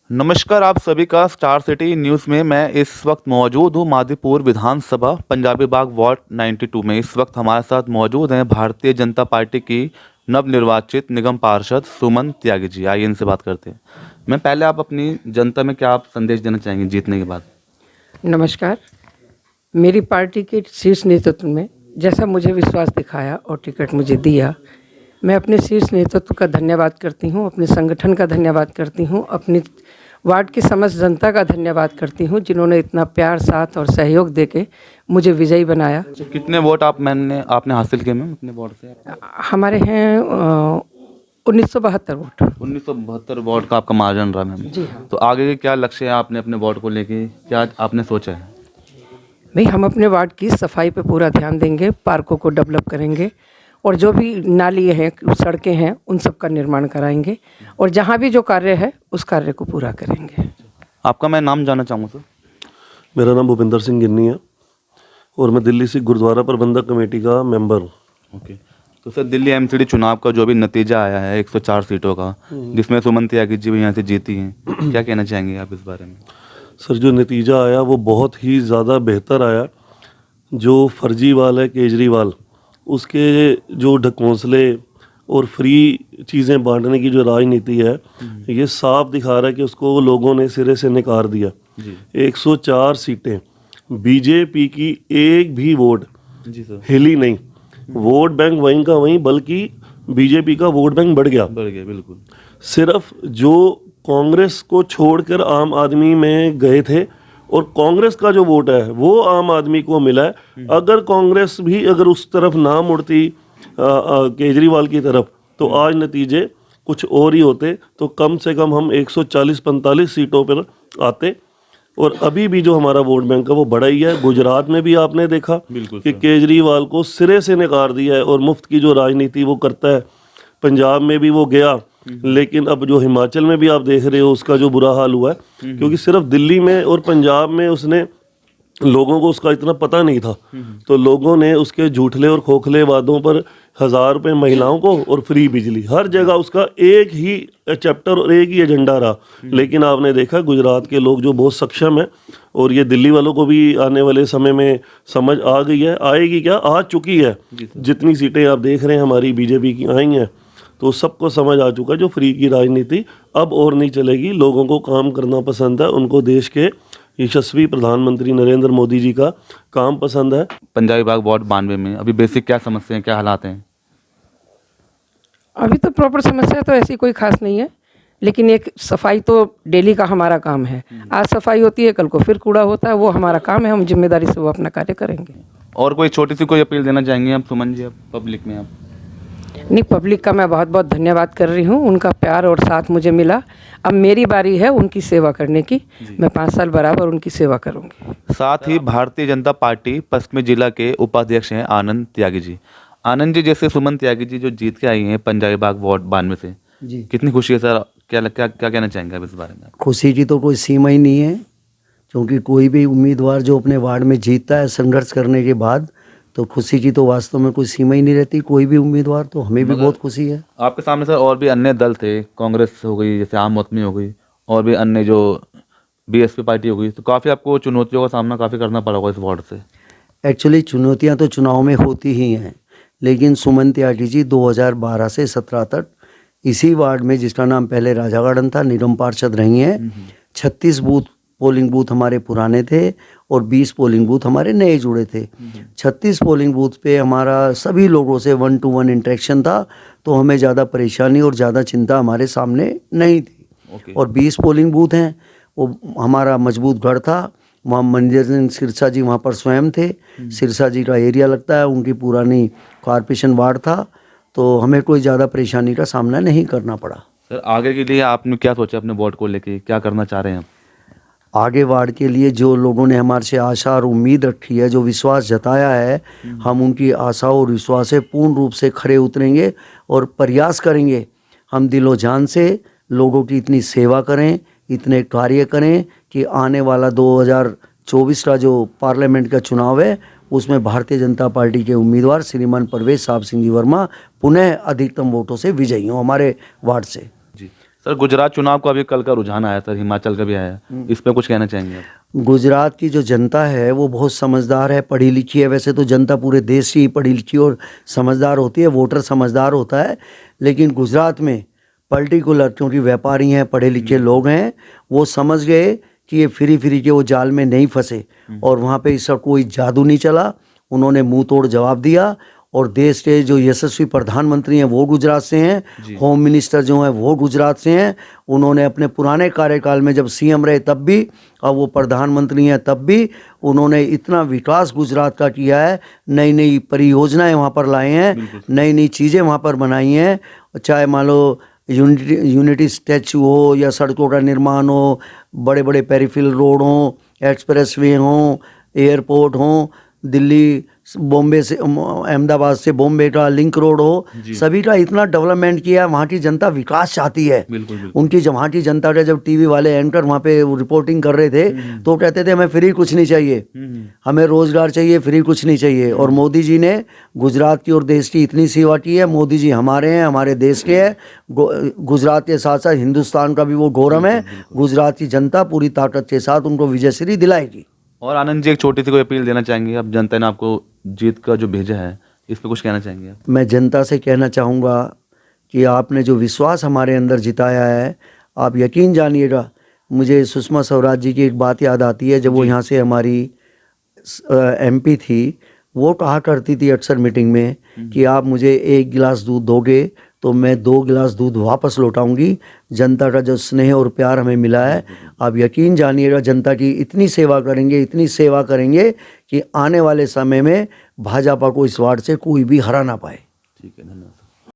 नमस्कार, आप सभी का स्टार सिटी न्यूज़ में मैं इस वक्त मौजूद हूँ माधीपुर विधानसभा पंजाबी बाग वार्ड 92 में। इस वक्त हमारे साथ मौजूद हैं भारतीय जनता पार्टी की नवनिर्वाचित निगम पार्षद सुमन त्यागी जी। आइए इनसे बात करते हैं। मैं पहले आप अपनी जनता में क्या आप संदेश देना चाहेंगे जीतने के बाद? नमस्कार। मेरी पार्टी के शीर्ष नेतृत्व में जैसा मुझे विश्वास दिखाया और टिकट मुझे दिया, मैं अपने शीर्ष नेतृत्व का धन्यवाद करती हूँ, अपने संगठन का धन्यवाद करती हूँ, अपनी वार्ड की समस्त जनता का धन्यवाद करती हूँ जिन्होंने इतना प्यार, साथ और सहयोग देके मुझे विजयी बनाया। कितने वोट आपने हासिल किए मैम अपने वार्ड से? हमारे हैं 1972 वोट। 1972 वोट का आपका मार्जिन रहा मैम। जी हाँ। तो आगे के क्या लक्ष्य है आपने अपने वार्ड को लेके, क्या आपने सोचा है? भाई, हम अपने वार्ड की सफाई पे पूरा ध्यान देंगे, पार्कों को डेवलप करेंगे और जो भी नाली हैं, सड़कें हैं, उन सब का निर्माण कराएंगे और जहाँ भी जो कार्य है उस कार्य को पूरा करेंगे। आपका मैं नाम जानना चाहूँगा सर। मेरा नाम भूपिंदर सिंह गिन्नी है और मैं दिल्ली से गुरुद्वारा प्रबंधक कमेटी का मेंबर हूँ। ओके। तो सर, दिल्ली एमसीडी चुनाव का जो भी नतीजा आया है 104 सीटों का, जिसमें सुमन त्यागी जी भी यहाँ से जीती हैं, क्या कहना चाहेंगे आप इस बारे में? सर, जो नतीजा आया वो बहुत ही ज़्यादा बेहतर आया। जो फर्जीवाल है केजरीवाल, उसके जो ढकोंसले और फ्री चीज़ें बांटने की जो राजनीति है, ये साफ दिखा रहा है कि उसको लोगों ने सिरे से नकार दिया। 104 सीटें, बीजेपी की एक भी वोट जी सर। हिली नहीं। वोट बैंक वहीं का वहीं, बल्कि बीजेपी का वोट बैंक बढ़ गया। बिल्कुल। सिर्फ जो कांग्रेस को छोड़कर आम आदमी में गए थे और कांग्रेस का जो वोट है वो आम आदमी को मिला है। अगर कांग्रेस भी अगर उस तरफ ना मुड़ती केजरीवाल की तरफ, तो आज नतीजे कुछ और ही होते। तो कम से कम हम 140-45 सीटों पर आते। और अभी भी जो हमारा वोट बैंक है वो बड़ा ही है। गुजरात में भी आपने देखा कि केजरीवाल को सिरे से नकार दिया है और मुफ्त की जो राजनीति वो करता है। पंजाब में भी वो गया, लेकिन अब जो हिमाचल में भी आप देख रहे हो उसका जो बुरा हाल हुआ है, क्योंकि सिर्फ दिल्ली में और पंजाब में उसने लोगों को उसका इतना पता नहीं था। तो लोगों ने उसके झूठले और खोखले वादों पर 1000 रुपये महिलाओं को और फ्री बिजली, हर जगह उसका एक ही चैप्टर और एक ही एजेंडा रहा। लेकिन आपने देखा गुजरात के लोग जो बहुत सक्षम है, और ये दिल्ली वालों को भी आने वाले समय में समझ आ गई है, आएगी क्या, आ चुकी है। जितनी सीटें आप देख रहे हैं हमारी बीजेपी की आई हैं, तो सबको समझ आ चुका है जो फ्री की राजनीति अब और नहीं चलेगी। लोगों को काम करना पसंद है, उनको देश के यशस्वी प्रधानमंत्री नरेंद्र मोदी जी का काम पसंद है। पंजाबी बाग वार्ड 92 में अभी बेसिक क्या समस्या है, क्या हालात हैं? अभी तो प्रॉपर समस्या तो ऐसी कोई खास नहीं है, लेकिन एक सफाई तो डेली का हमारा काम है। आज सफाई होती है, कल को फिर कूड़ा होता है, वो हमारा काम है, हम जिम्मेदारी से वो अपना कार्य करेंगे। और कोई छोटी सी कोई अपील देना चाहेंगे आप सुमन जी, आप पब्लिक में? आप नहीं, पब्लिक का मैं बहुत बहुत धन्यवाद कर रही हूँ, उनका प्यार और साथ मुझे मिला। अब मेरी बारी है उनकी सेवा करने की। मैं 5 साल बराबर उनकी सेवा करूँगी। साथ ही भारतीय जनता पार्टी पश्चिमी जिला के उपाध्यक्ष हैं आनंद त्यागी जी। आनंद जी, जैसे सुमन त्यागी जी जो जीत के आई हैं पंजाबी बाग वार्ड 92 से, जी, कितनी खुशी है सर? क्या कहना चाहेंगे आप इस बारे में? खुशी की तो कोई सीमा ही नहीं है, क्योंकि कोई भी उम्मीदवार जो अपने वार्ड में जीतता है संघर्ष करने के बाद, तो खुशी की तो वास्तव में कोई सीमा ही नहीं रहती। कोई भी उम्मीदवार, तो हमें भी बहुत खुशी है। आपके सामने सर और भी अन्य दल थे, कांग्रेस हो गई, जैसे आम आदमी हो गई, और भी अन्य जो बीएसपी पार्टी हो गई, तो काफ़ी आपको चुनौतियों का सामना काफ़ी करना पड़ा होगा इस वार्ड से। एक्चुअली चुनौतियां तो चुनाव में होती ही हैं, लेकिन सुमन त्यागी जी 2012 से 17 तक इसी वार्ड में, जिसका नाम पहले राजा गार्डन था, निगम पार्षद रही हैं। 36 पोलिंग बूथ हमारे पुराने थे और 20 पोलिंग बूथ हमारे नए जुड़े थे। 36 पोलिंग बूथ पे हमारा सभी लोगों से 1-to-1 इंटरेक्शन था, तो हमें ज़्यादा परेशानी और ज़्यादा चिंता हमारे सामने नहीं थी। और 20 पोलिंग बूथ हैं, वो हमारा मजबूत गढ़ था। वहाँ मंजर सिंह सिरसा जी वहाँ पर स्वयं थे। सिरसा जी का एरिया लगता है, उनकी पुरानी कॉर्पोरेशन वार्ड था, तो हमें कोई ज़्यादा परेशानी का सामना नहीं करना पड़ा। सर, आगे के लिए आपने क्या सोचा अपने वार्ड को लेके, क्या करना चाह रहे हैं आप? आगे वार्ड के लिए जो लोगों ने हमारे से आशा और उम्मीद रखी है, जो विश्वास जताया है, हम उनकी आशा और विश्वास से पूर्ण रूप से खरे उतरेंगे और प्रयास करेंगे। हम दिलो जान से लोगों की इतनी सेवा करें, इतने कार्य करें कि आने वाला 2024 का जो पार्लियामेंट का चुनाव है, उसमें भारतीय जनता पार्टी के उम्मीदवार श्रीमान परवेज साहब सिंह जी वर्मा पुनः अधिकतम वोटों से विजयी हों हमारे वार्ड से। जी सर गुजरात चुनाव का अभी कल का रुझान आया सर, हिमाचल का भी आया, इस पे कुछ कहना चाहेंगे आप? गुजरात की जो जनता है वो बहुत समझदार है, पढ़ी लिखी है। वैसे तो जनता पूरे देश की पढ़ी लिखी और समझदार होती है, वोटर समझदार होता है, लेकिन गुजरात में पर्टिकुलर क्योंकि व्यापारी हैं, पढ़े लिखे लोग हैं, वो समझ गए कि ये फ्री के वो जाल में नहीं फंसे और वहाँ पे इसका कोई जादू नहीं चला। उन्होंने मुंह तोड़ जवाब दिया और देश के जो यशस्वी प्रधानमंत्री हैं वो गुजरात से हैं, होम मिनिस्टर जो हैं वो गुजरात से हैं। उन्होंने अपने पुराने कार्यकाल में जब सीएम रहे तब भी और वो प्रधानमंत्री हैं तब भी उन्होंने इतना विकास गुजरात का किया है, नई नई परियोजनाएं वहाँ पर लाए हैं, नई नई चीज़ें वहाँ पर बनाई हैं। चाहे मान लो यूनिटी स्टैचू हो या सड़कों का निर्माण हो, बड़े बड़े पेरिफेरल रोड हों, एक्सप्रेसवे हों, एयरपोर्ट हों, दिल्ली बॉम्बे से अहमदाबाद से बॉम्बे का लिंक रोड हो, सभी का इतना डेवलपमेंट किया है। वहाँ की जनता विकास चाहती है। उनकी जब वहाँ की जनता का जब टीवी वाले एंकर वहाँ पे रिपोर्टिंग कर रहे थे तो कहते थे हमें फ्री कुछ नहीं चाहिए, हमें रोजगार चाहिए, फ्री कुछ नहीं चाहिए। और मोदी जी ने गुजरात की और देश की इतनी सेवा की है। मोदी जी हमारे हैं, हमारे देश के हैं, गुजरात के साथ साथ हिंदुस्तान का भी वो गौरव है। गुजरात की जनता पूरी ताकत के साथ उनको विजयश्री दिलाएगी। और आनंद जी एक छोटी सी कोई अपील देना चाहेंगे? अब जनता ने आपको जीत का जो भेजा है इस पे कुछ कहना चाहेंगे आप? मैं जनता से कहना चाहूँगा कि आपने जो विश्वास हमारे अंदर जिताया है, आप यकीन जानिएगा। मुझे सुषमा स्वराज जी की एक बात याद आती है, जब वो यहाँ से हमारी एमपी थी, वो कहा करती थी अक्सर मीटिंग में कि आप मुझे 1 गिलास दूध दोगे तो मैं 2 गिलास दूध वापस लौटाऊंगी। जनता का जो स्नेह और प्यार हमें मिला है, आप यकीन जानिएगा जनता की इतनी सेवा करेंगे, इतनी सेवा करेंगे कि आने वाले समय में भाजपा को इस वार्ड से कोई भी हरा ना पाए। ठीक है, धन्यवाद।